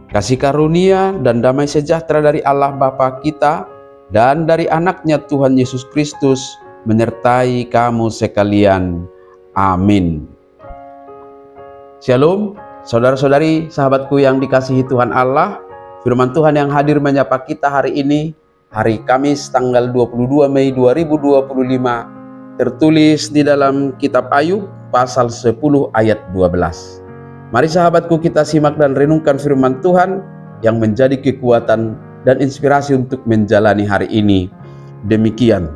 Kasih karunia dan damai sejahtera dari Allah Bapa kita dan dari anaknya Tuhan Yesus Kristus menyertai kamu sekalian. Amin. Shalom, saudara-saudari, sahabatku yang dikasihi Tuhan Allah. Firman Tuhan yang hadir menyapa kita hari ini, hari Kamis tanggal 22 Mei 2025, tertulis di dalam kitab Ayub pasal 10 ayat 12. Mari sahabatku, kita simak dan renungkan firman Tuhan yang menjadi kekuatan dan inspirasi untuk menjalani hari ini. Demikian.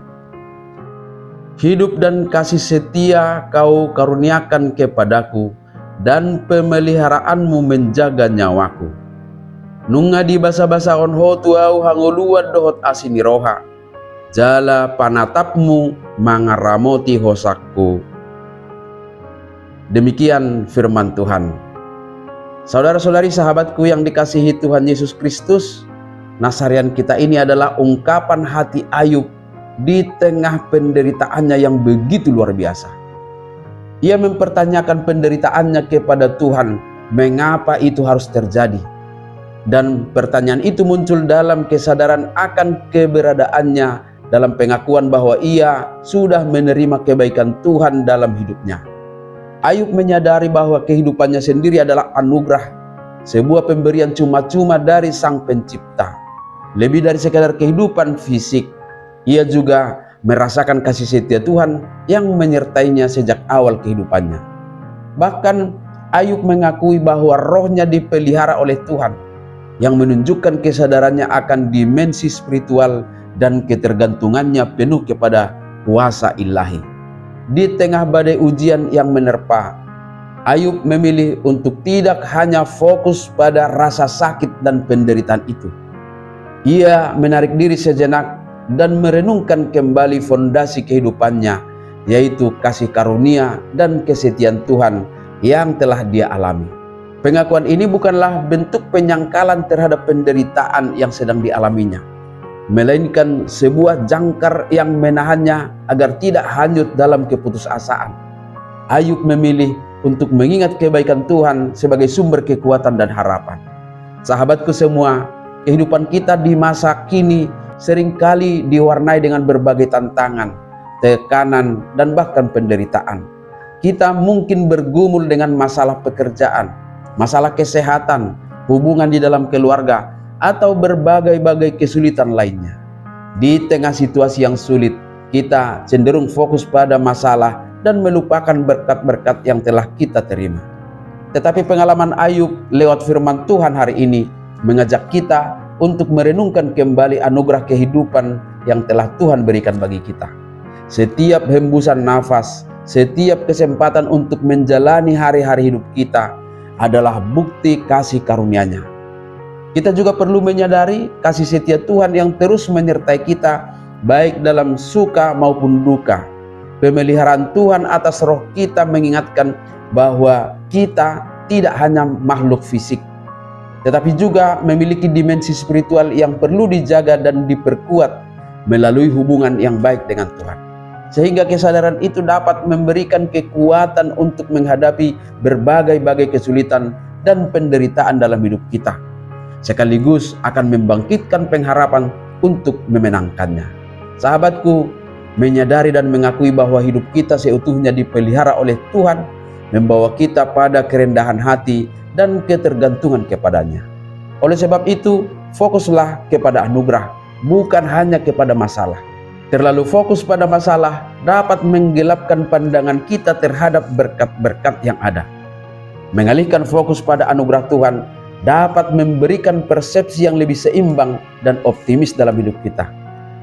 Hidup dan kasih setia kau karuniakan kepadaku, dan pemeliharaanmu menjaga nyawaku. Nunga di basa-basa onho tuau hangoluan dohot asini roha, jala panatapmu mangaramoti hosakku. Demikian firman Tuhan. Saudara-saudari, sahabatku yang dikasihi Tuhan Yesus Kristus, Nasarian kita ini adalah ungkapan hati Ayub di tengah penderitaannya yang begitu luar biasa. Ia mempertanyakan penderitaannya kepada Tuhan, mengapa itu harus terjadi? Dan pertanyaan itu muncul dalam kesadaran akan keberadaannya, dalam pengakuan bahwa ia sudah menerima kebaikan Tuhan dalam hidupnya. Ayub menyadari bahwa kehidupannya sendiri adalah anugerah, sebuah pemberian cuma-cuma dari Sang Pencipta. Lebih dari sekadar kehidupan fisik, ia juga merasakan kasih setia Tuhan yang menyertainya sejak awal kehidupannya. Bahkan Ayub mengakui bahwa rohnya dipelihara oleh Tuhan, yang menunjukkan kesadarannya akan dimensi spiritual dan ketergantungannya penuh kepada kuasa ilahi. Di tengah badai ujian yang menerpa, Ayub memilih untuk tidak hanya fokus pada rasa sakit dan penderitaan itu. Ia menarik diri sejenak dan merenungkan kembali fondasi kehidupannya, yaitu kasih karunia dan kesetiaan Tuhan yang telah dia alami. Pengakuan ini bukanlah bentuk penyangkalan terhadap penderitaan yang sedang dialaminya, melainkan sebuah jangkar yang menahannya agar tidak hanyut dalam keputusasaan. Ayub memilih untuk mengingat kebaikan Tuhan sebagai sumber kekuatan dan harapan. Sahabatku semua, kehidupan kita di masa kini seringkali diwarnai dengan berbagai tantangan, tekanan, dan bahkan penderitaan. Kita mungkin bergumul dengan masalah pekerjaan, masalah kesehatan, hubungan di dalam keluarga, atau berbagai-bagai kesulitan lainnya. Di tengah situasi yang sulit, kita cenderung fokus pada masalah dan melupakan berkat-berkat yang telah kita terima. Tetapi pengalaman Ayub lewat firman Tuhan hari ini mengajak kita untuk merenungkan kembali anugerah kehidupan yang telah Tuhan berikan bagi kita. Setiap hembusan nafas, setiap kesempatan untuk menjalani hari-hari hidup kita adalah bukti kasih karunia-Nya. Kita juga perlu menyadari kasih setia Tuhan yang terus menyertai kita, baik dalam suka maupun duka. Pemeliharaan Tuhan atas roh kita mengingatkan bahwa kita tidak hanya makhluk fisik, tetapi juga memiliki dimensi spiritual yang perlu dijaga dan diperkuat melalui hubungan yang baik dengan Tuhan. Sehingga kesadaran itu dapat memberikan kekuatan untuk menghadapi berbagai-bagai kesulitan dan penderitaan dalam hidup kita, sekaligus akan membangkitkan pengharapan untuk memenangkannya. Sahabatku, menyadari dan mengakui bahwa hidup kita seutuhnya dipelihara oleh Tuhan membawa kita pada kerendahan hati dan ketergantungan kepadanya. Oleh sebab itu, fokuslah kepada anugerah, bukan hanya kepada masalah. Terlalu fokus pada masalah dapat menggelapkan pandangan kita terhadap berkat-berkat yang ada. Mengalihkan fokus pada anugerah Tuhan dapat memberikan persepsi yang lebih seimbang dan optimis dalam hidup kita.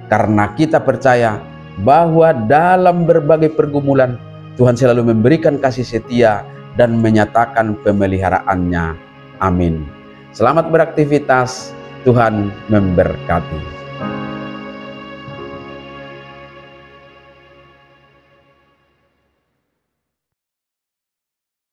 Karena kita percaya bahwa dalam berbagai pergumulan, Tuhan selalu memberikan kasih setia dan menyatakan pemeliharaannya. Amin. Selamat beraktivitas, Tuhan memberkati.